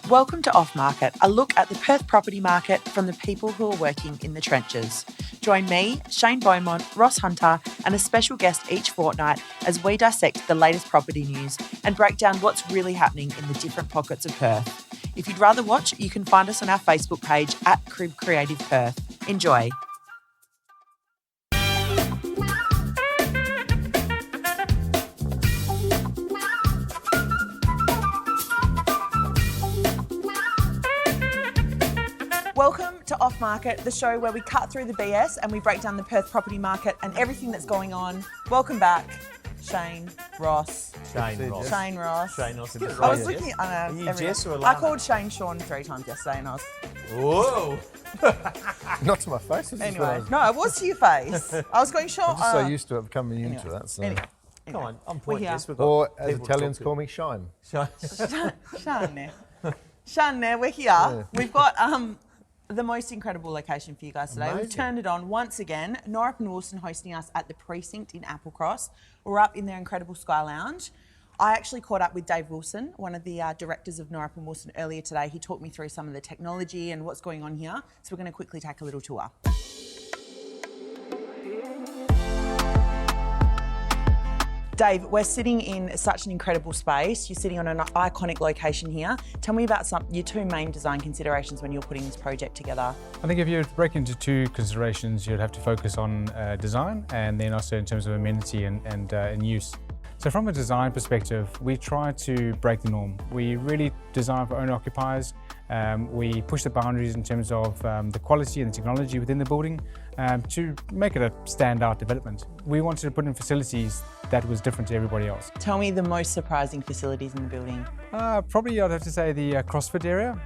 Welcome to Off Market, a look at the Perth property market from the people who are working in the trenches. Join me, Shane Beaumont, Ross Hunter, and a special guest each fortnight as we dissect the latest property news and break down what's really happening in the different pockets of Perth. If you'd rather watch, you can find us on our Facebook page at Crib Creative Perth. Enjoy. Welcome to Off Market, the show where we cut through the BS and we break down the Perth property market and everything that's going on. Welcome back, Shane, Ross. Shane Ross. Shane Ross. Shane Ross. I was looking at you Jess or Alana? I called Shane Sean 3 times yesterday and I was... Whoa! Not to my face. Anyway, no, it was to your face. I was going, Sean... I'm just so used to it coming into that. So. Anyway. Come on, I'm pointing Jess. Or as Italians call me, Shine. Shine. Shane, we're here. Yeah. We've got... the most incredible location for you guys today. Amazing. We've turned it on once again. Norrup and Wilson hosting us at the Precinct in Applecross. We're up in their incredible Sky Lounge. I actually caught up with Dave Wilson, one of the directors of Norrup and Wilson earlier today. He talked me through some of the technology and what's going on here. So we're going to quickly take a little tour. Dave, we're sitting in such an incredible space. You're sitting on an iconic location here. Tell me about your two main design considerations when you're putting this project together. I think if you break into two considerations, you'd have to focus on design and then also in terms of amenity and use. So from a design perspective, we try to break the norm. We really design for owner-occupiers. We push the boundaries in terms of the quality and the technology within the building to make it a standout development. We wanted to put in facilities that was different to everybody else. Tell me the most surprising facilities in the building. Probably I'd have to say the CrossFit area.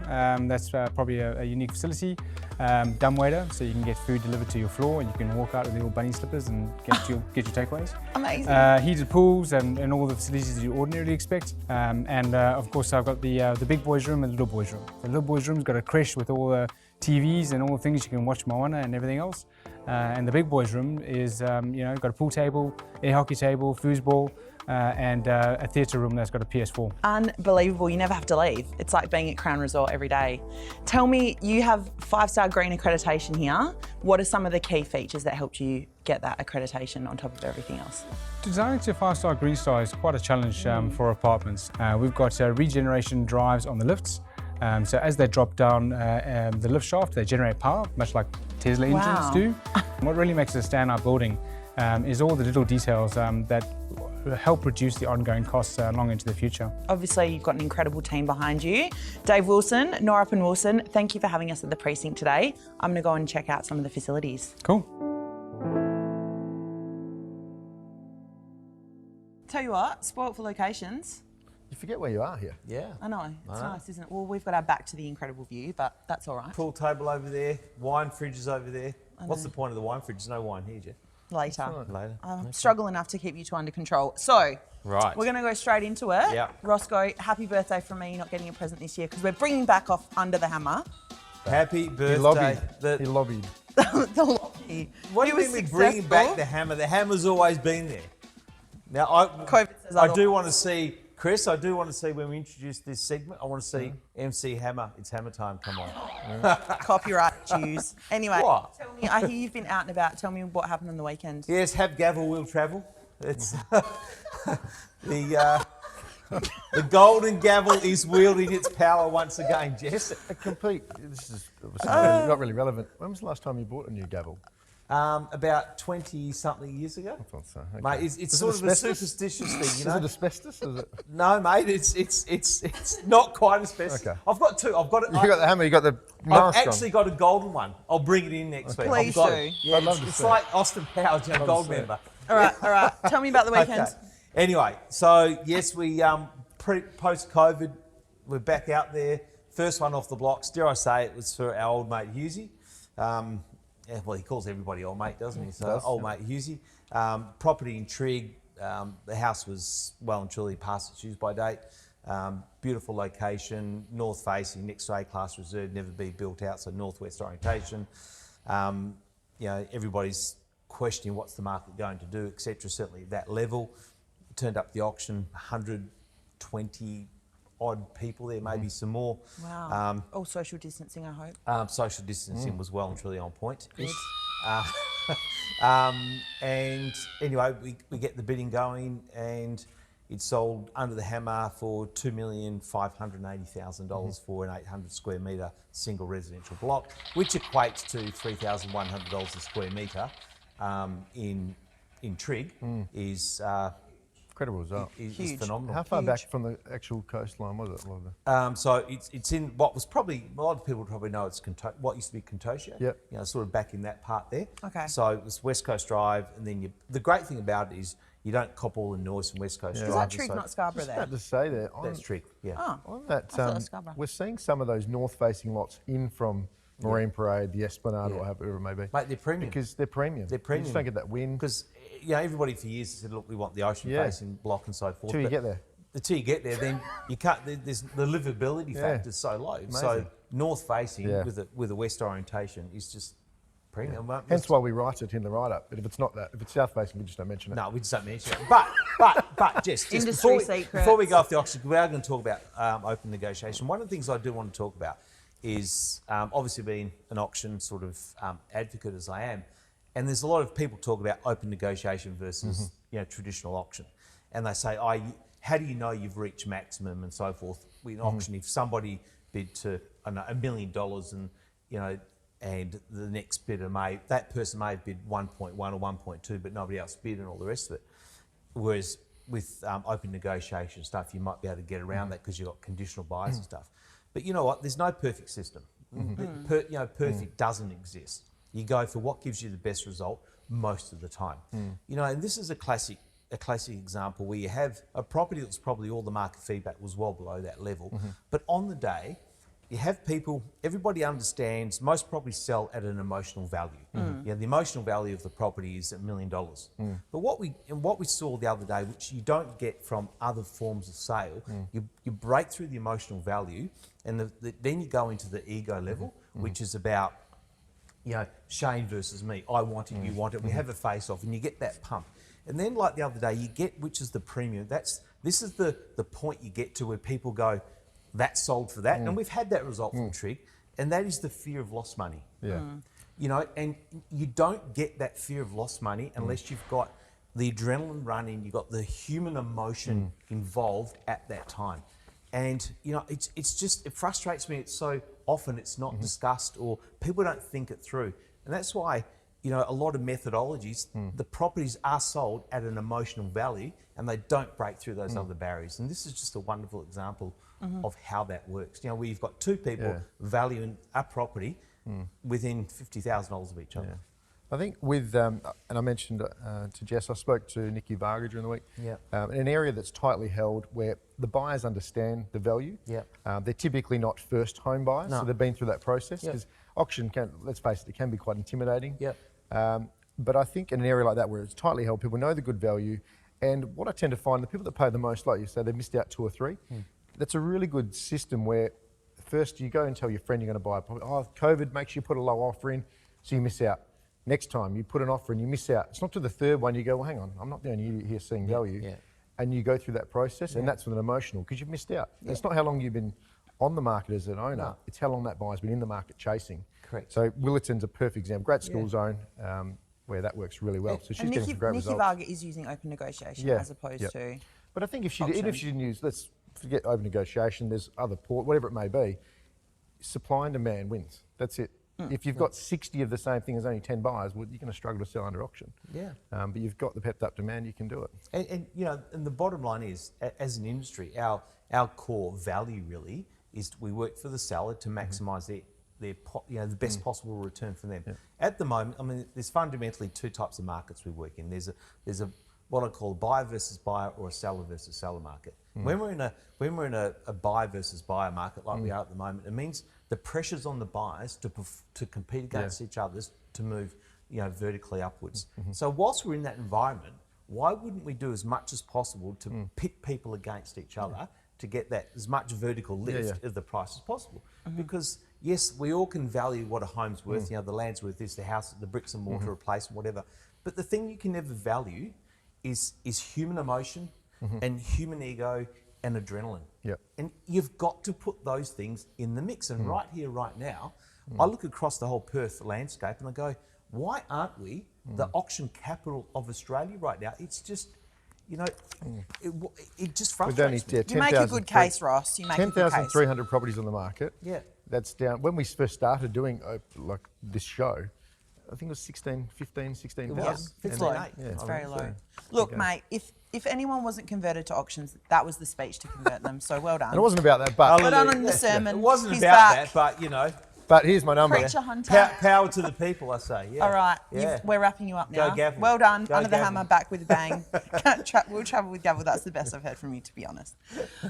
That's probably a unique facility. Dumbwaiter, so you can get food delivered to your floor and you can walk out with little bunny slippers and get your takeaways. Amazing. Heated pools and all the facilities you ordinarily expect. Of course I've got the big boys room and the little boys room. The little boys room's got a creche with all the TVs and all the things you can watch Moana and everything else. And the big boys room is, got a pool table, air hockey table, foosball, and a theatre room that's got a PS4. Unbelievable, you never have to leave. It's like being at Crown Resort every day. Tell me, you have 5-star green accreditation here. What are some of the key features that helped you get that accreditation on top of everything else? Designing to 5-star Green Star is quite a challenge for apartments. We've got regeneration drives on the lifts. So as they drop down the lift shaft, they generate power, much like Tesla engines do. What really makes it a standout building is all the little details that help reduce the ongoing costs long into the future. Obviously, you've got an incredible team behind you. Dave Wilson, Norrup and Wilson, thank you for having us at the Precinct today. I'm going to go and check out some of the facilities. Cool. Tell you what, spoilt for locations. You forget where you are here. Yeah. I know, it's nice, isn't it? Well, we've got our back to the incredible view, but that's all right. Pool table over there, wine fridges over there. What's the point of the wine fridge? There's no wine here, Jeff. Later. Later. Struggle enough to keep you two under control. So, right. We're going to go straight into it. Yeah. Roscoe, happy birthday from me, not getting a present this year, because we're bringing back off Under the Hammer. Happy birthday. He lobbied. The lobby. What do you mean we're bringing back the hammer? The hammer's always been there. Now, I do want to see, Chris, when we introduce this segment, I want to see MC Hammer. It's Hammer time, come on. Copyright dues. Anyway, What? Tell me, I hear you've been out and about. Tell me what happened on the weekend. Yes, have gavel will travel. It's the golden gavel is wielding its power once again, Jess. This is not really relevant. When was the last time you bought a new gavel? About 20-something years ago. I thought so. Okay. Mate, it's sort of a superstitious thing, you know. Is it asbestos? Is it? No, mate, it's not quite asbestos. Okay. I've got two. I've got it. You got the hammer. You got the I've mask actually got a golden one. I'll bring it in next week. Please I've got do. it. Yeah, I'd love to it's see like Austin Powers, you know, gold see it. member. All right. Tell me about the weekend. Okay. Anyway, so yes, we post-COVID, we're back out there. First one off the blocks. Dare I say it was for our old mate Husey. Well, he calls everybody old mate, doesn't he? So old mate Husey. Property in Trigg. The house was well and truly past its use by date. Beautiful location, north facing, next to A-class reserve, never be built out, so northwest orientation. Everybody's questioning what's the market going to do, etc. Certainly at that level. Turned up the auction, 120 odd people there, maybe some more. Wow. All social distancing, I hope. Social distancing was well and truly on point. Good. And anyway, we get the bidding going, and it sold under the hammer for $2,580,000 for an 800 square metre single residential block, which equates to $3,100 a square metre in Trig. Is Incredible result. is phenomenal. How far back from the actual coastline was it? So it's in what was probably, a lot of people probably know it's what used to be Contosio. Yep. You know, sort of back in that part there. Okay. So it was West Coast Drive, and then the great thing about it is you don't cop all the noise from West Coast Drive. Is that Trig, not Scarborough Just there? about to say that. That's Trig, yeah. Oh, On that, I thought it was Scarborough. we're seeing some of those north-facing lots in from Marine Parade, the Esplanade, or whatever it may be. Mate, they're premium. Because they're premium. They're premium. You just don't get that wind. Because everybody for years said, look, we want the ocean-facing block and so forth. Till you but get there. Until you get there, then you can't. There's the livability factor is so low. So north-facing with a west orientation is just premium. Yeah. Hence why we write it in the write-up. But if it's not that, if it's south-facing, we just don't mention it. No, we just don't mention it. But just before we go off the auction, we are going to talk about open negotiation. One of the things I do want to talk about is obviously being an auction sort of advocate as I am, and there's a lot of people talk about open negotiation versus traditional auction, and they say, how do you know you've reached maximum and so forth? With an auction, if somebody bid to $1 million and the next bidder that person may have bid 1.1 or 1.2, but nobody else bid and all the rest of it. Whereas with open negotiation stuff, you might be able to get around that because you've got conditional buys and stuff. But you know what? There's no perfect system. Perfect doesn't exist. You go for what gives you the best result most of the time. And this is a classic example where you have a property that's probably all the market feedback was well below that level, but on the day, you have people, everybody understands most properties sell at an emotional value. The emotional value of the property is $1 million. But what we saw the other day, which you don't get from other forms of sale, you break through the emotional value, and then you go into the ego level, which is about Shane versus me. I want it, you want it. We have a face-off, and you get that pump. And then, like the other day, you get which is the premium. This is the point you get to where people go, that's sold for that. And we've had that result from Trig, and that is the fear of lost money. And you don't get that fear of lost money unless you've got the adrenaline running, you've got the human emotion involved at that time. And it frustrates me. It's so often it's not discussed, or people don't think it through. And that's why a lot of methodologies, the properties are sold at an emotional value, and they don't break through those other barriers. And this is just a wonderful example of how that works. Where you've got two people valuing a property within $50,000 of each other. I think with, and I mentioned to Jess, I spoke to Nikki Varga during the week, in an area that's tightly held where the buyers understand the value. They're typically not first home buyers, so they've been through that process, because auction can, let's face it, can be quite intimidating. But I think in an area like that where it's tightly held, people know the good value, and what I tend to find, the people that pay the most, like you say, they've missed out 2 or 3, that's a really good system where first you go and tell your friend you're going to buy a property. Oh, COVID makes you put a low offer in, so you miss out. Next time you put an offer and you miss out. It's not to the third one you go, well, hang on, I'm not the only idiot here seeing value. And you go through that process, and that's with an emotional, because you've missed out. It's not how long you've been on the market as an owner, it's how long that buyer's been in the market chasing. Correct. So Willetton's a perfect example. Great school zone where that works really well. So she's getting some great results. Nikki Varga is using open negotiation as opposed to. But I think even if she didn't use, let's forget open negotiation, there's other whatever it may be, supply and demand wins. That's it. If you've got 60 of the same thing as only 10 buyers, well, you're going to struggle to sell under auction. But you've got the pepped up demand, you can do it. And the bottom line is, as an industry, our core value really is we work for the seller to maximise the best possible return for them. At the moment, I mean, there's fundamentally 2 types of markets we work in. There's a what I call a buyer versus buyer, or a seller versus seller market. When we're in a buyer versus buyer market like we are at the moment, it means the pressures on the buyers to compete against each other to move vertically upwards. So whilst we're in that environment, why wouldn't we do as much as possible to pit people against each other to get that as much vertical lift of the price as possible? Because yes, we all can value what a home's worth. The land's worth this, the house, the bricks and mortar replacement, whatever. But the thing you can never value is human emotion and human ego and adrenaline. Yep. And you've got to put those things in the mix. And right here, right now, I look across the whole Perth landscape and I go, why aren't we the auction capital of Australia right now? It's just, you know, it just frustrates me. You make a good case, Ross. You make a good case. 10,300 properties on the market. Yeah. That's down. When we first started doing like this show, I think it was 16,000. It's low. It's very low. Look, mate, if anyone wasn't converted to auctions, that was the speech to convert them. So well done. And it wasn't about that, but well done on the sermon. It wasn't He's about back. that, but you know. But here's my number. Preacher Hunter. Power to the people, I say. Yeah. All right, Yeah. we're wrapping you up now. Go Gavel. Well done. Go Under the Gavel. hammer, back with a bang. We'll travel with Gavel. That's the best I've heard from you, to be honest.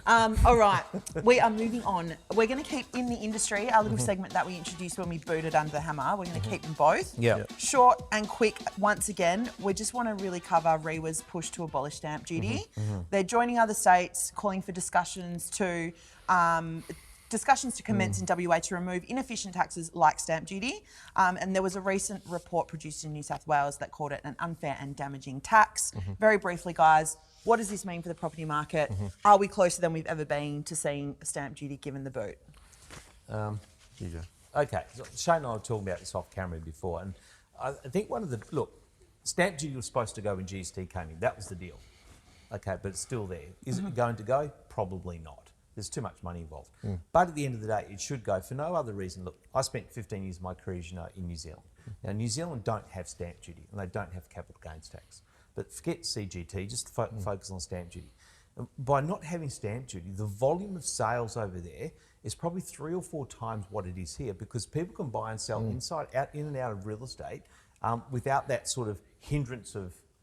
All right, we are moving on. We're going to keep in the industry our little segment that we introduced when we booted Under the Hammer. We're going to keep them both. Yeah. Short and quick. Once again, we just want to really cover REWA's push to abolish stamp duty. They're joining other states, calling for discussions to commence in WA to remove inefficient taxes like stamp duty. And there was a recent report produced in New South Wales that called it an unfair and damaging tax. Very briefly, guys, what does this mean for the property market? Are we closer than we've ever been to seeing stamp duty given the boot? Okay, so Shane and I were talking about this off camera before, and I think stamp duty was supposed to go when GST came in. That was the deal. Okay, but it's still there. Is it going to go? Probably not. There's too much money involved. But at the end of the day, it should go for no other reason. Look, I spent 15 years of my career, as you know, in New Zealand. Now, New Zealand don't have stamp duty and they don't have capital gains tax. But forget CGT, just focus on stamp duty. And by not having stamp duty, the volume of sales over there is probably 3 or 4 times what it is here, because people can buy and sell in and out of real estate without that sort of hindrance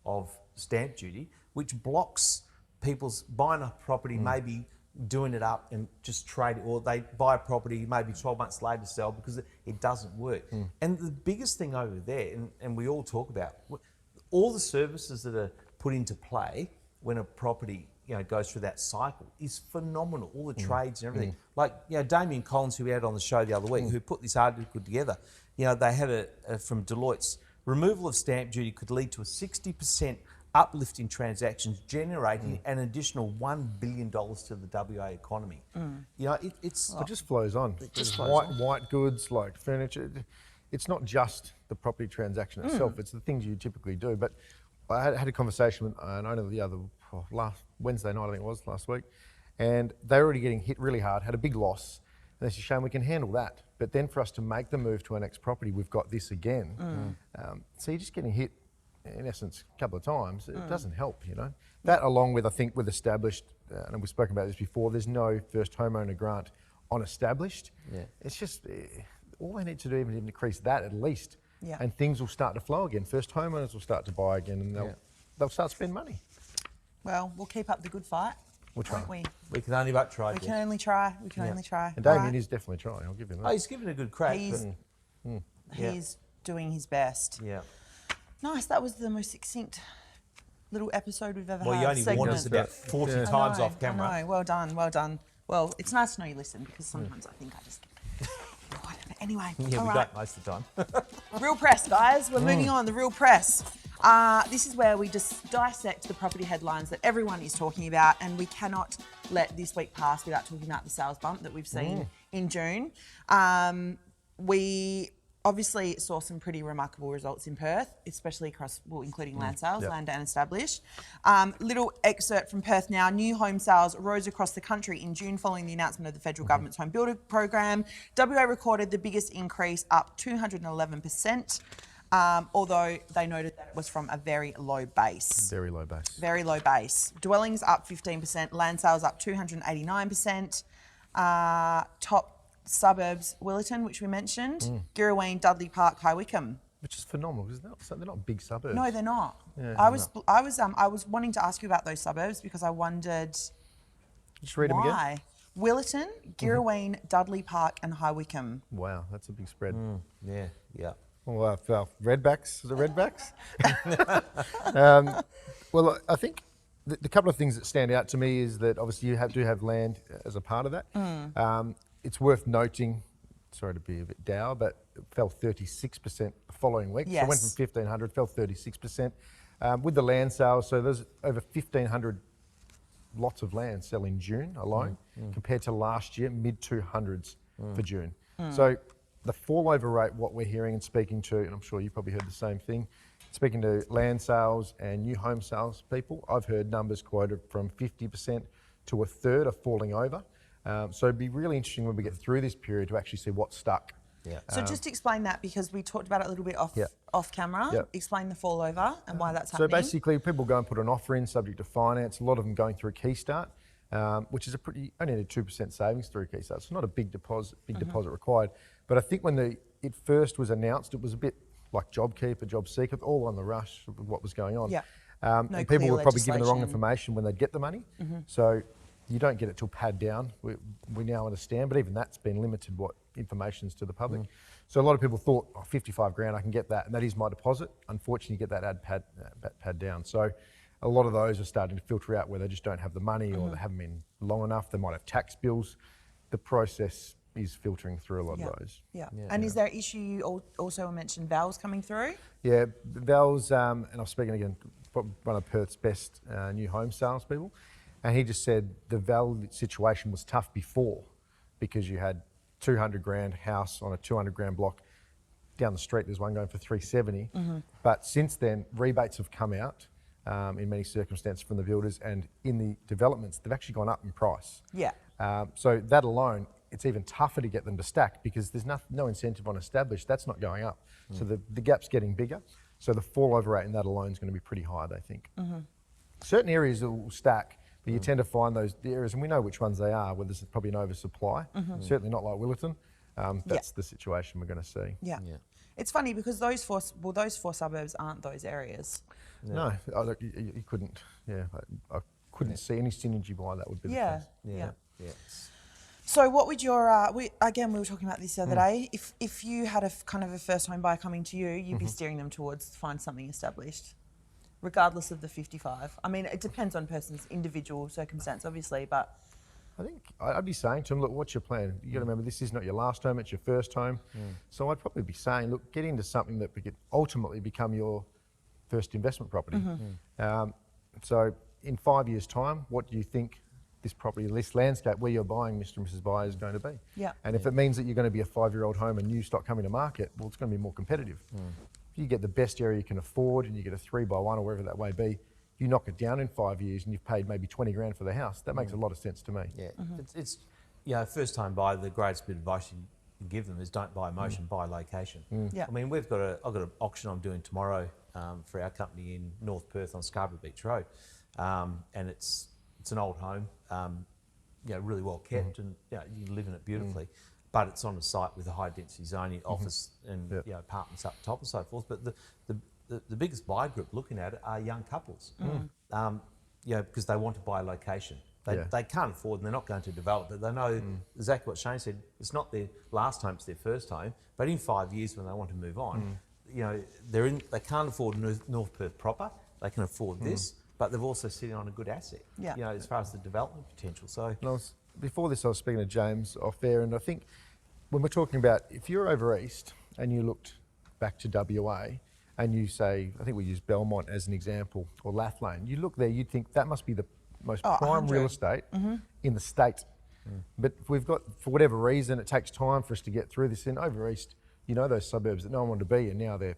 of stamp duty, which blocks people's buying a property, maybe doing it up and just trade it, or they buy a property maybe 12 months later sell because it doesn't work. And the biggest thing over there, and we all talk about, all the services that are put into play when a property goes through that cycle is phenomenal. All the trades and everything. Like Damien Collins, who we had on the show the other week, who put this article together. They had from Deloitte's removal of stamp duty could lead to a 60% uplift in transactions, generating an additional $1 billion to the WA economy. It just flows on. White goods like furniture. It's not just the property transaction itself. It's the things you typically do. But I had a conversation with an owner last Wednesday night, I think it was, last week, and they're already getting hit really hard, had a big loss. And they said, Shane, we can handle that. But then for us to make the move to our next property, we've got this again. So you're just getting hit, in essence, a couple of times. It doesn't help, That along with, I think, with established, and we've spoken about this before, there's no first homeowner grant on established. It's just, all they need to do even to increase that at least, and things will start to flow again. First homeowners will start to buy again, and they'll start to spend money. Well, we'll keep up the good fight. We'll try. We can only but try. We can only try. We can only try. And Damien is definitely trying. I'll give him that. Oh, he's giving a good crack. He's doing his best. Yeah. Nice. That was the most succinct little episode we've ever had. Well, you only warned us about 40 times off camera. I know. Well done. Well done. Well, it's nice to know you listen, because sometimes I think I just get... Whatever. Anyway. Yeah, we don't most of the time. Real press, guys. We're moving on. The real press. This is where we just dissect the property headlines that everyone is talking about, and we cannot let this week pass without talking about the sales bump that we've seen in June. We obviously saw some pretty remarkable results in Perth, especially across, including land sales, land and established. Little excerpt from Perth now. New home sales rose across the country in June following the announcement of the federal government's home builder program. WA recorded the biggest increase, up 211%. Although they noted that it was from a very low base. Very low base. Very low base. Dwellings up 15%, land sales up 289%. Top suburbs, Willetton, which we mentioned, Girraween, Dudley Park, High Wycombe. Which is phenomenal, because they're not big suburbs. No, they're not. Yeah, I was wanting to ask you about those suburbs because I wondered Just read them again. Willetton, Girraween, Dudley Park, and High Wycombe. Wow, that's a big spread. Yeah. Well, redbacks. Is it redbacks? Well, I think the couple of things that stand out to me is that obviously you do have land as a part of that. It's worth noting, sorry to be a bit dour, but it fell 36% the following week. Yes. So it went from 1,500, fell 36%. With the land sales, so there's over 1,500 lots of land sell in June alone, compared to last year, mid-200s for June. So the fallover rate, what we're hearing and speaking to, and I'm sure you probably heard the same thing, speaking to land sales and new home sales people, I've heard numbers quoted from 50% to a third are falling over. So it'd be really interesting when we get through this period to actually see what's stuck. Yeah. So just explain that, because we talked about it a little bit off camera. Yep. Explain the fallover and why that's So happening. basically, people go and put an offer in subject to finance. A lot of them going through a key start, which is a pretty only a 2% savings through a key start. It's not a big deposit required. But I think when it first was announced, it was a bit like JobKeeper, JobSeeker, all on the rush of what was going on. Yeah. And people were probably given the wrong information when they'd get the money. So you don't get it till pad down. We now understand, but even that's been limited what information's to the public. So a lot of people thought, 55 grand, I can get that, and that is my deposit. Unfortunately, you get that pad down. So a lot of those are starting to filter out where they just don't have the money or they haven't been long enough. They might have tax bills. The process is filtering through a lot of those. Yeah. And is there an issue, you also mentioned VALs coming through? Yeah, VALs, and I'm speaking again, one of Perth's best new home salespeople, and he just said the VAL situation was tough before because you had 200 grand house on a 200 grand block. Down the street, there's one going for 370. But since then, rebates have come out in many circumstances from the builders, and in the developments, they've actually gone up in price. Yeah. So that alone, it's even tougher to get them to stack because there's no incentive on established. That's not going up. So the gap's getting bigger. So the fallover rate in that alone is going to be pretty high, they think. Certain areas will stack, but you tend to find the areas, and we know which ones they are, where there's probably an oversupply. Certainly not like Willerton. That's the situation we're going to see. Yeah. It's funny because those four suburbs aren't those areas. No, you couldn't. Yeah, I couldn't see any synergy why that would be the case. Yeah. So what would your, we were talking about this the other day, if you had a kind of a first home buyer coming to you, you'd be steering them towards find something established, regardless of the 55. I mean, it depends on person's individual circumstance, obviously, but... I think I'd be saying to them, look, what's your plan? You got to remember, this is not your last home, it's your first home. So I'd probably be saying, look, get into something that could ultimately become your first investment property. So in 5 years' time, what do you think this property, this landscape where you're buying, Mr. and Mrs. Buyer, is going to be? Yeah. And if it means that you're going to be a 5-year-old home and new stock coming to market, well, it's going to be more competitive. If you get the best area you can afford and you get a 3x1 or wherever that may be, you knock it down in 5 years and you've paid maybe 20 grand for the house. That makes a lot of sense to me. Yeah, it's first time buyer, the greatest bit of advice you can give them is don't buy emotion, buy location. Yeah. I mean, I've got an auction I'm doing tomorrow for our company in North Perth on Scarborough Beach Road, and it's an old home, really well kept, and you can live in it beautifully. But it's on a site with a high density zoning, office and apartments up top and so forth. But the biggest buyer group looking at it are young couples, because they want to buy a location. They can't afford, and they're not going to develop it. They know exactly what Shane said. It's not their last home; it's their first home. But in 5 years, when they want to move on, they can't afford North Perth proper. They can afford this, but they're also sitting on a good asset. As far as the development potential. So before this, I was speaking to James off there, and I think when we're talking about if you're over east and you looked back to WA. And you say, I think we use Belmont as an example, or Lathlane. You look there, you'd think that must be the most prime real estate in the state. But we've got, for whatever reason, it takes time for us to get through this. In over east, those suburbs that no one wanted to be, and now they're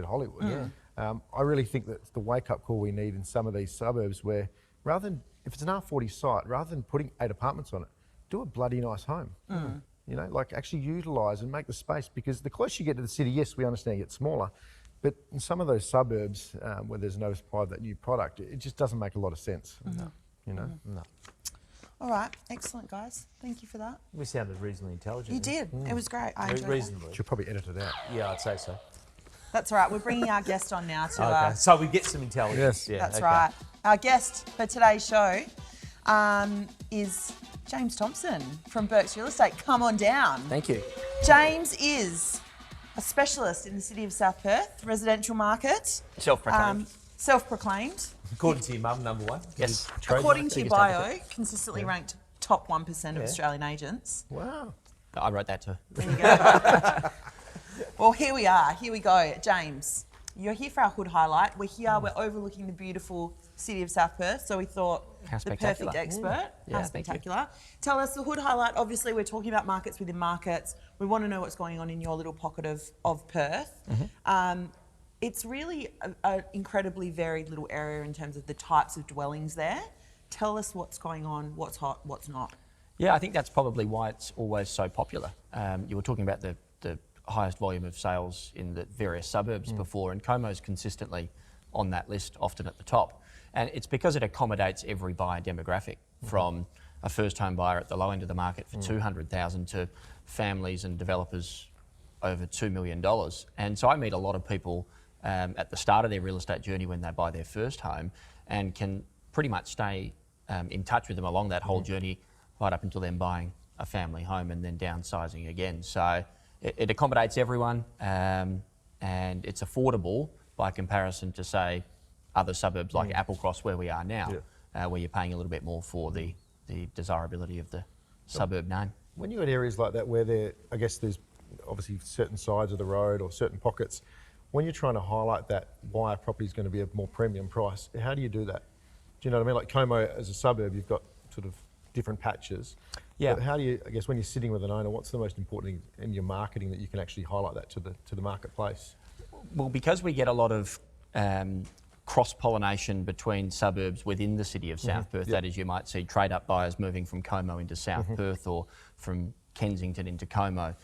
Hollywood. I really think that's the wake-up call we need in some of these suburbs where, rather than, if it's an R40 site, rather than putting 8 apartments on it, do a bloody nice home. Actually utilise and make the space, because the closer you get to the city, yes, we understand it gets smaller, but in some of those suburbs where there's no supply of that new product, it just doesn't make a lot of sense. No. All right, excellent, guys. Thank you for that. We sounded reasonably intelligent. You did. It was great. I enjoyed reasonably. Should probably edit it out. Yeah, I'd say so. That's all right. We're bringing our guest on now to... Okay, so we get some intelligence. Yes. Yeah, that's right. Our guest for today's show is James Thompson from Bourkes Real Estate. Come on down. Thank you. James is a specialist in the City of South Perth residential market. Self-proclaimed. Self-proclaimed. According to your mum, number one. Yes. According to your bio, consistently ranked top 1% of Australian agents. Wow. I wrote that too. There you go. Well, here we are. Here we go. James, you're here for our hood highlight. We're here. We're overlooking the beautiful City of South Perth. So we thought How the spectacular. perfect expert. Yeah, How thank you. spectacular. Tell us the hood highlight. Obviously, we're talking about markets within markets. We want to know what's going on in your little pocket of Perth. It's really an incredibly varied little area in terms of the types of dwellings there. Tell us what's going on, what's hot, what's not. Yeah, I think that's probably why it's always so popular. You were talking about the highest volume of sales in the various suburbs before, and Como's consistently on that list, often at the top. And it's because it accommodates every buyer demographic, from a first home buyer at the low end of the market for $200,000 to families and developers over $2 million. And so I meet a lot of people at the start of their real estate journey when they buy their first home, and can pretty much stay in touch with them along that whole journey right up until them buying a family home and then downsizing again. So it accommodates everyone, and it's affordable by comparison to, say, other suburbs like Applecross, where we are now, where you're paying a little bit more for the desirability of the suburb name. When you're at areas like that where I guess there's obviously certain sides of the road or certain pockets, when you're trying to highlight that why a property is going to be a more premium price, how do you do that? Do you know what I mean? Like Como as a suburb, you've got sort of different patches. Yeah. But how do you, I guess, when you're sitting with an owner, what's the most important thing in your marketing that you can actually highlight that to the marketplace? Well, because we get a lot of cross-pollination between suburbs within the city of South Perth, that is, you might see trade-up buyers moving from Como into South Perth, or from Kensington into Como.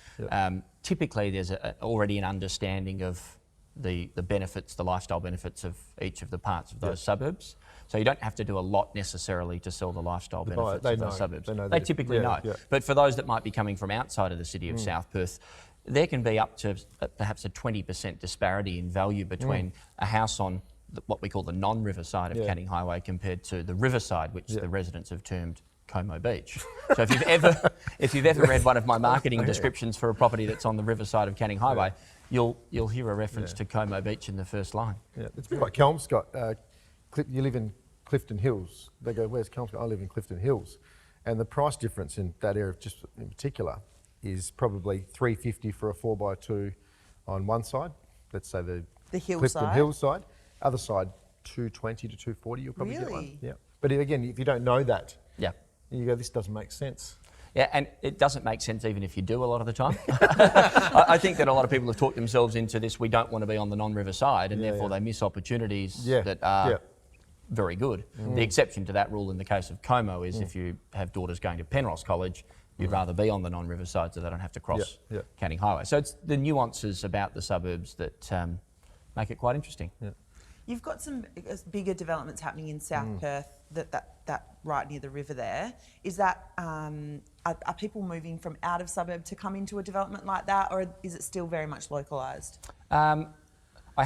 Typically, there's already an understanding of the benefits, the lifestyle benefits of each of the parts of those suburbs. So you don't have to do a lot necessarily to sell the lifestyle benefits of those suburbs. They typically know. But for those that might be coming from outside of the city of South Perth, there can be up to perhaps a 20% disparity in value between a house on what we call the non-river side of Canning Highway compared to the riverside, which the residents have termed Como Beach. So if you've ever read one of my marketing descriptions for a property that's on the riverside of Canning Highway, you'll hear a reference to Como Beach in the first line. Yeah, it's a bit like Kelmscott. You live in Clifton Hills. They go, "Where's Kelmscott?" I live in Clifton Hills, and the price difference in that area, just in particular, is probably $350 for a 4x2 on one side. Let's say the hillside. Clifton Hills side. Other side, $220 to $240. You'll probably get one. Yeah, but again, if you don't know that, you go, "This doesn't make sense." Yeah, and it doesn't make sense even if you do a lot of the time. I think that a lot of people have talked themselves into this, we don't want to be on the non-river side, and therefore they miss opportunities that are very good. The exception to that rule in the case of Como is if you have daughters going to Penrose College, you'd rather be on the non-river side so they don't have to cross Canning Highway. So it's the nuances about the suburbs that make it quite interesting. You've got some bigger developments happening in South Perth, that right near the river there. Is that, are people moving from out of suburb to come into a development like that, or is it still very much localised? I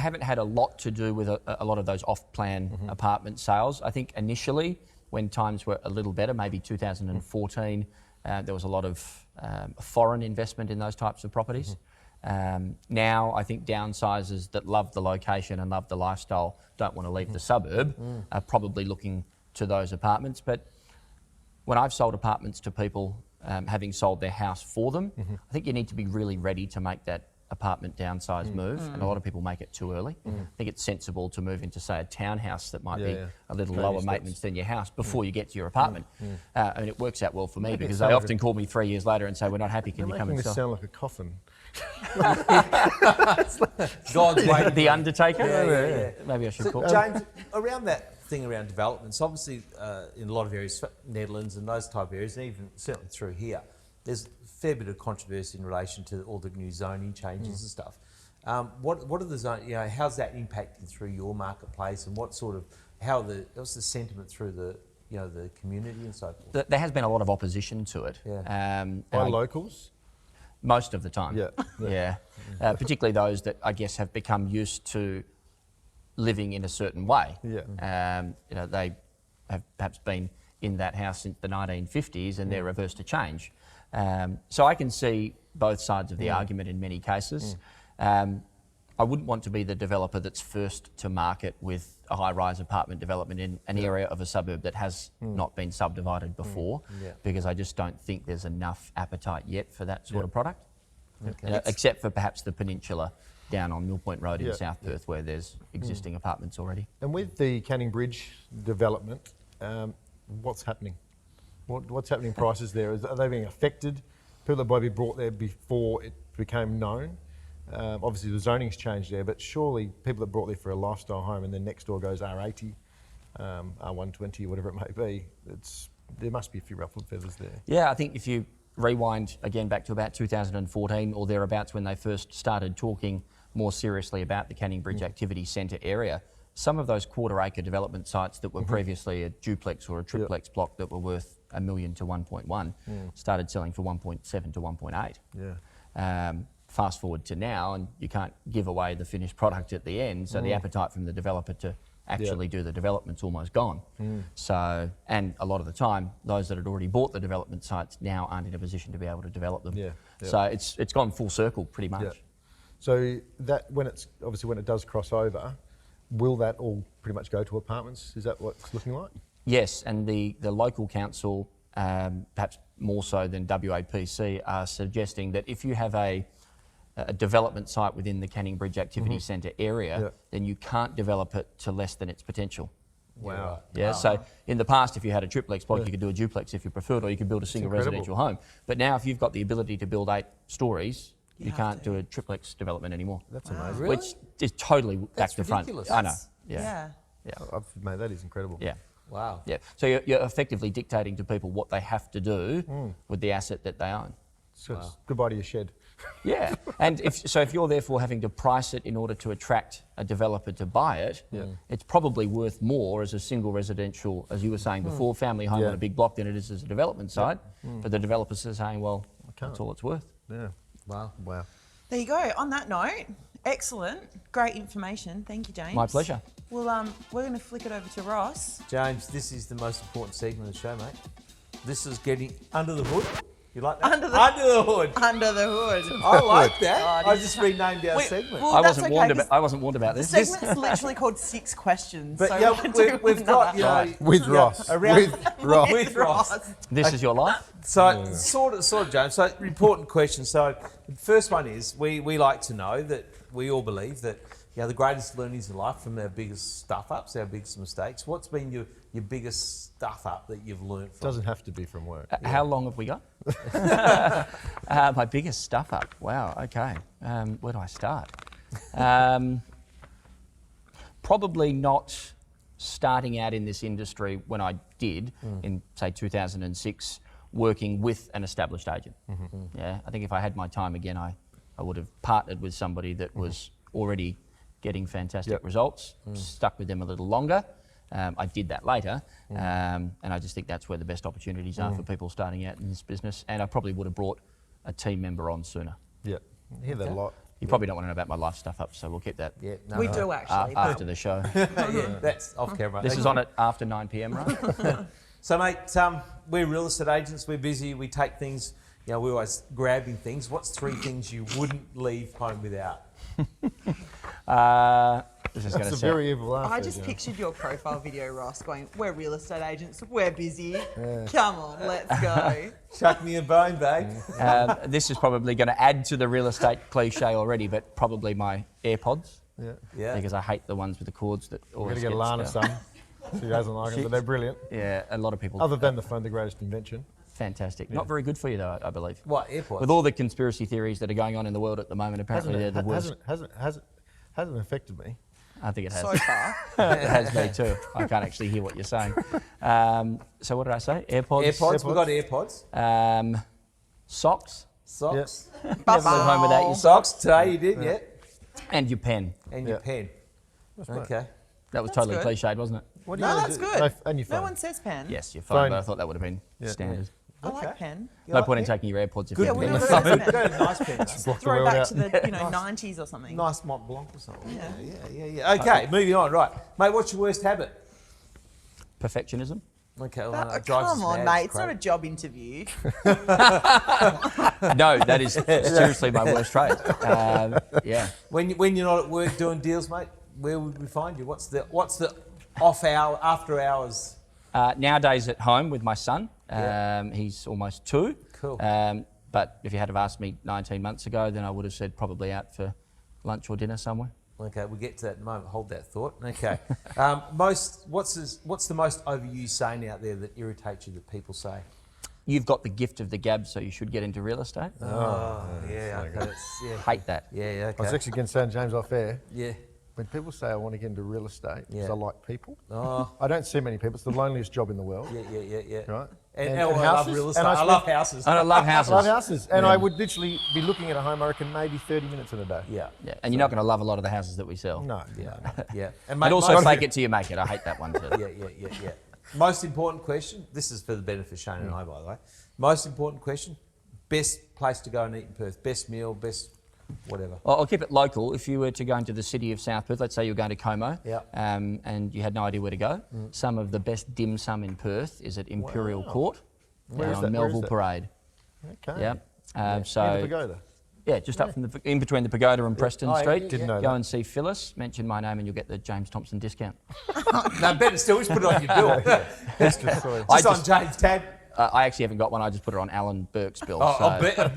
haven't had a lot to do with a lot of those off-plan apartment sales. I think initially, when times were a little better, maybe 2014, there was a lot of foreign investment in those types of properties. Now, I think downsizers that love the location and love the lifestyle, don't want to leave the suburb, are probably looking to those apartments. But when I've sold apartments to people, having sold their house for them, I think you need to be really ready to make that apartment downsize move, and a lot of people make it too early. I think it's sensible to move into, say, a townhouse that might be a little lower maintenance than your house before you get to your apartment. And it works out well for me because they often call me 3 years later and say, "We're not happy, can you come and sell?" Sound like a coffin. God's waiting. The Undertaker? Maybe I should call James, around that thing around developments, obviously in a lot of areas, Netherlands and those type of areas, and even certainly through here, there's a fair bit of controversy in relation to all the new zoning changes and stuff. What are the zoning? How's that impacting through your marketplace, and what's the sentiment through the community and so forth? There has been a lot of opposition to it. By locals? Most of the time. Particularly those that I guess have become used to living in a certain way. They have perhaps been in that house since the 1950s and they're averse to change. So I can see both sides of the argument in many cases. I wouldn't want to be the developer that's first to market with a high-rise apartment development in an area of a suburb that has not been subdivided before, because I just don't think there's enough appetite yet for that sort of product, except for perhaps the peninsula down on Mill Point Road in South Perth, where there's existing apartments already. And with the Canning Bridge development, what's happening? What's happening in prices there? Are they being affected? People that might be brought there before it became known. Obviously, the zoning's changed there, but surely people that brought there for a lifestyle home and then next door goes R80, R120, whatever it may be, there must be a few ruffled feathers there. Yeah, I think if you rewind again back to about 2014 or thereabouts when they first started talking more seriously about the Canning Bridge Activity Centre area, some of those quarter-acre development sites that were previously a duplex or a triplex block that were worth $1 million to 1.1 started selling for 1.7 to 1.8. Yeah. Fast forward to now, and you can't give away the finished product at the end, so the appetite from the developer to actually do the development's almost gone. So, and a lot of the time, those that had already bought the development sites now aren't in a position to be able to develop them. Yeah. So it's gone full circle pretty much. Yeah. So that when it does cross over, will that all pretty much go to apartments? Is that what it's looking like? Yes, and the local council, perhaps more so than WAPC, are suggesting that if you have a development site within the Canning Bridge Activity Centre area, then you can't develop it to less than its potential. Wow. Yeah, so in the past, if you had a triplex block, you could do a duplex if you preferred, or you could build a single residential home. But now, if you've got the ability to build 8 stories, you can't do a triplex development anymore. That's amazing. Really? Which is totally back to front. ridiculous. I know. Yeah. Mate, that is incredible. Yeah. Wow. Yeah. So you're effectively dictating to people what they have to do with the asset that they own. So it's goodbye to your shed. Yeah, and if you're therefore having to price it in order to attract a developer to buy it, it's probably worth more as a single residential, as you were saying before, family home on a big block than it is as a development site. But the developers are saying, well, that's all it's worth. Yeah. Wow. Wow. There you go. On that note, excellent, great information. Thank you, James. My pleasure. Well, we're going to flick it over to Ross. James, this is the most important segment of the show, mate. This is getting under the hood. You like that? Under the hood. Under the hood. I like that. Oh, I just renamed our segment. Well, I that's wasn't okay, warned about The this. segment's literally called 6 questions. But so yeah, we've got, you know, With Ross. around With Ross. This is your life? So sort of, James. So important question. So the first one is we like to know that we all believe that the greatest learnings in life from our biggest stuff ups, our biggest mistakes. What's been your biggest stuff up that you've learned from? Doesn't have to be from work. How long have we got? My biggest stuff up. Wow. Okay. Where do I start? Probably not starting out in this industry when I did in say 2006, working with an established agent. Yeah. I think if I had my time again, I would have partnered with somebody that was already getting fantastic results. Stuck with them a little longer. I did that later, and I just think that's where the best opportunities are for people starting out in this business. And I probably would have brought a team member on sooner. Yeah. I hear that a lot. You probably don't want to know about my life stuff up, so we'll keep that we do actually. after the show. That's off camera. This is on at after 9 p.m, right? So, mate, we're real estate agents. We're busy. We take things. We're always grabbing things. What's 3 things you wouldn't leave home without? This is going to That's a sound... very evil answer. I just pictured your profile video, Ross, going, we're real estate agents, we're busy. Come on, let's go. Chuck me a bone, babe. This is probably going to add to the real estate cliche already, but probably my AirPods. Yeah. Because I hate the ones with the cords that We're always going to get Lana some. She doesn't like them, but they're brilliant. Yeah, a lot of people... Other than the phone, the greatest invention. Fantastic. Not very good for you, though, I believe. What, AirPods? With all the conspiracy theories that are going on in the world at the moment, apparently they're the worst. Hasn't affected me. I think it has. So far. It has me too. I can't actually hear what you're saying. So what did I say? AirPods? AirPods. We've got AirPods. Socks. Socks. Never leave home without your socks. Socks. Today you did, yeah. And your pen. And your pen. Okay. That was That's totally good. cliched, wasn't it? What do No, you that's do? good. And your phone. No one says pen. Yes, your phone, but I thought that would have been standard. I like pen. No point in taking your AirPods if Good. you we have don't a know. pen. Got a nice pen. Block the Throw world back out. to the 90s or something. Nice Mont Blanc or something. Yeah. Okay, moving on. Right. Mate, what's your worst habit? Perfectionism. Okay, well, That- it drives us come on, mad. mate. It's not a job interview. No, that is seriously my worst trait. Yeah. When you're not at work doing deals, mate, where would we find you? What's the after hours? Nowadays at home with my son. He's almost 2. Cool. But if you had have asked me 19 months ago, then I would have said probably out for lunch or dinner somewhere. Okay, we'll get to that in a moment. Hold that thought. Okay. What's the most overused saying out there that irritates you that people say? You've got the gift of the gab, so you should get into real estate. Oh, yeah. Okay. Hate that. Yeah, okay. I was actually going to say, James, off air, Yeah. when people say I want to get into real estate because I like people, Oh. I don't see many people. It's the loneliest job in the world. Yeah. Right? And I love real estate. I love houses. I love houses. I love houses. And I would literally be looking at a home, I reckon, maybe 30 minutes in a day. Yeah. Yeah, and you're not going to love a lot of the houses that we sell. No. Yeah. And also fake it till you make it. I hate that one too. Yeah. Most important question. This is for the benefit of Shane and I, by the way. Most important question. Best place to go and eat in Perth. Best meal. Best whatever. Well, I'll keep it local. If you were to go into the city of South Perth, let's say you were going to Como, and you had no idea where to go, some of the best dim sum in Perth is at Imperial Court, down on Melville Parade. Okay. Yeah. So. And the pagoda. Yeah, just up from in between the pagoda and Preston Street. Didn't know Go that. and see Phyllis. Mention my name, and you'll get the James Thompson discount. No, better still, just put it on your bill. Just on James' tab. I actually haven't got one. I just put it on Alan Bourkes' bill.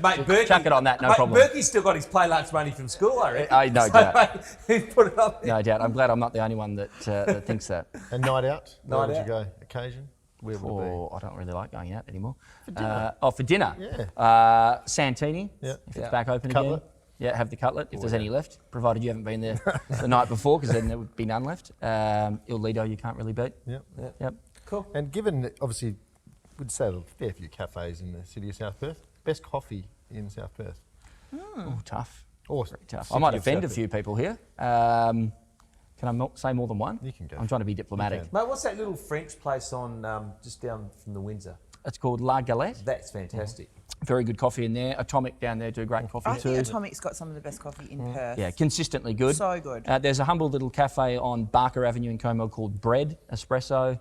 Mate, Bourke, chuck it on that, no problem. Bourke's still got his play lunch money from school, I reckon. No doubt. He put it on there. No doubt. I'm glad I'm not the only one that thinks that. And night out? Where would Night you go? Occasion? Where would it I don't really like going out anymore. For dinner? For dinner. Yeah. Santini, Yeah. if it's back open Cutlet? again. Yeah, have the cutlet if there's any left, provided you haven't been there the night before, because then there would be none left. Il Lido you can't really beat. Yep. Cool. And given, that obviously, we'd say a fair few cafes in the city of South Perth, best coffee in South Perth? Oh, tough. Awesome. Tough. I might offend a few people here. Can I say more than one? You can go. I'm trying to be diplomatic. Mate, what's that little French place on just down from the Windsor? It's called La Galette. That's fantastic. Very good coffee in there. Atomic down there do great coffee I too. think Atomic's got some of the best coffee in Perth. Yeah, consistently good. So good. There's a humble little cafe on Barker Avenue in Como called Bread Espresso.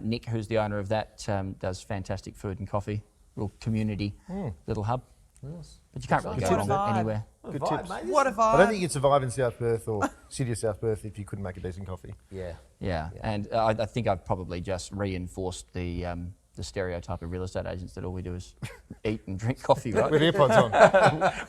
Nick, who's the owner of that, does fantastic food and coffee. Little community, little hub. Yes. But you can't really What go a wrong vibe. anywhere. Good Vibe, tips. mate. What a vibe. I don't think you'd survive in South Perth or city of South Perth if you couldn't make a decent coffee. Yeah. And I think I've probably just reinforced the stereotype of real estate agents that all we do is eat and drink coffee, right? With AirPods on.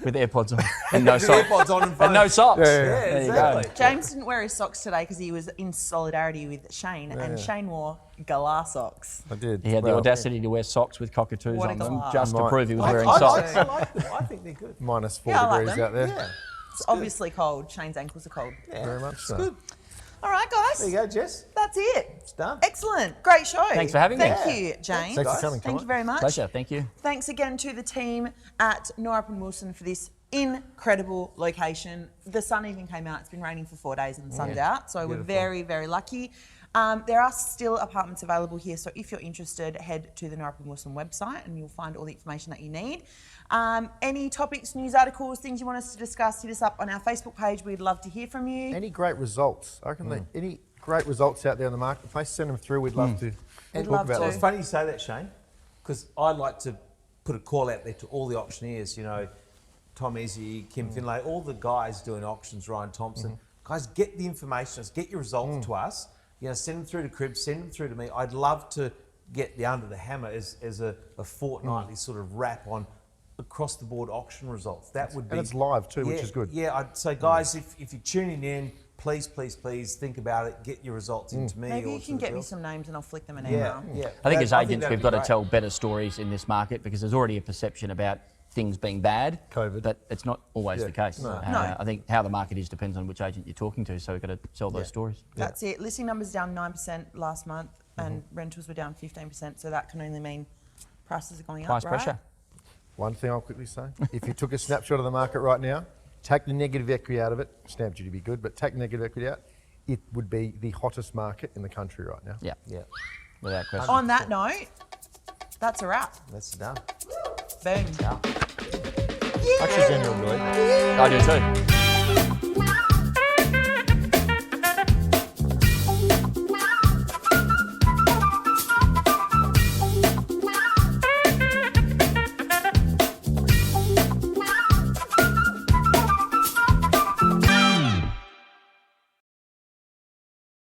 With AirPods on and no socks. AirPods on and phone. And no socks. Yeah, There you go. exactly. James didn't wear his socks today because he was in solidarity with Shane, and Shane wore Galah socks. I did. He had the audacity to wear socks with cockatoos What a on them glass. just to Might- prove he was I- wearing I socks. like them. I think they're good. Minus 4 Yeah, I like degrees them. out there. Yeah. It's obviously cold. Shane's ankles are cold. Very much so. Good. All right, guys. There you go, Jess. That's it. It's done. Excellent. Great show. Thanks for having me. Thank you, James. Thanks for coming, Thank Tom. you very much. Pleasure. Thank you. Thanks again to the team at Norrup and Wilson for this incredible location. The sun even came out. It's been raining for 4 days and the sun's out, so we're very, very lucky. There are still apartments available here, so if you're interested, head to the Norrup and Wilson website and you'll find all the information that you need. Any topics, news articles, things you want us to discuss, hit us up on our Facebook page. We'd love to hear from you. Any great results? I reckon any great results out there in the marketplace, send them through. We'd love to talk love about to. them. It's funny you say that, Shane, because I'd like to put a call out there to all the auctioneers, you know, Tom Izzy, Kim Finlay, all the guys doing auctions, Ryan Thompson. Guys, get the information, get your results to us. You know, send them through to Cribs, send them through to me. I'd love to get the under the hammer as a fortnightly sort of wrap on across the board auction results. That would be. And it's live too, which is good. Yeah, I'd say, guys, if you're tuning in, please think about it. Get your results into me. Maybe or you to can the get me girls. some names and I'll flick them an Yeah, email. yeah. I think as agents, that'd we've be got to great. tell better stories in this market because there's already a perception about things being bad. COVID. But it's not always the case. No. No. I think how the market is depends on which agent you're talking to, so we've got to tell those stories. That's it. Listing numbers down 9% last month and rentals were down 15%, so that can only mean prices are going Price up, right? pressure. One thing I'll quickly say, if you took a snapshot of the market right now, take the negative equity out of it, stamp duty be good, but take the negative equity out, it would be the hottest market in the country right now. Yeah, Yeah, without question. On that note, that's a wrap. that's done. Boom. Actually, genuinely. I do too.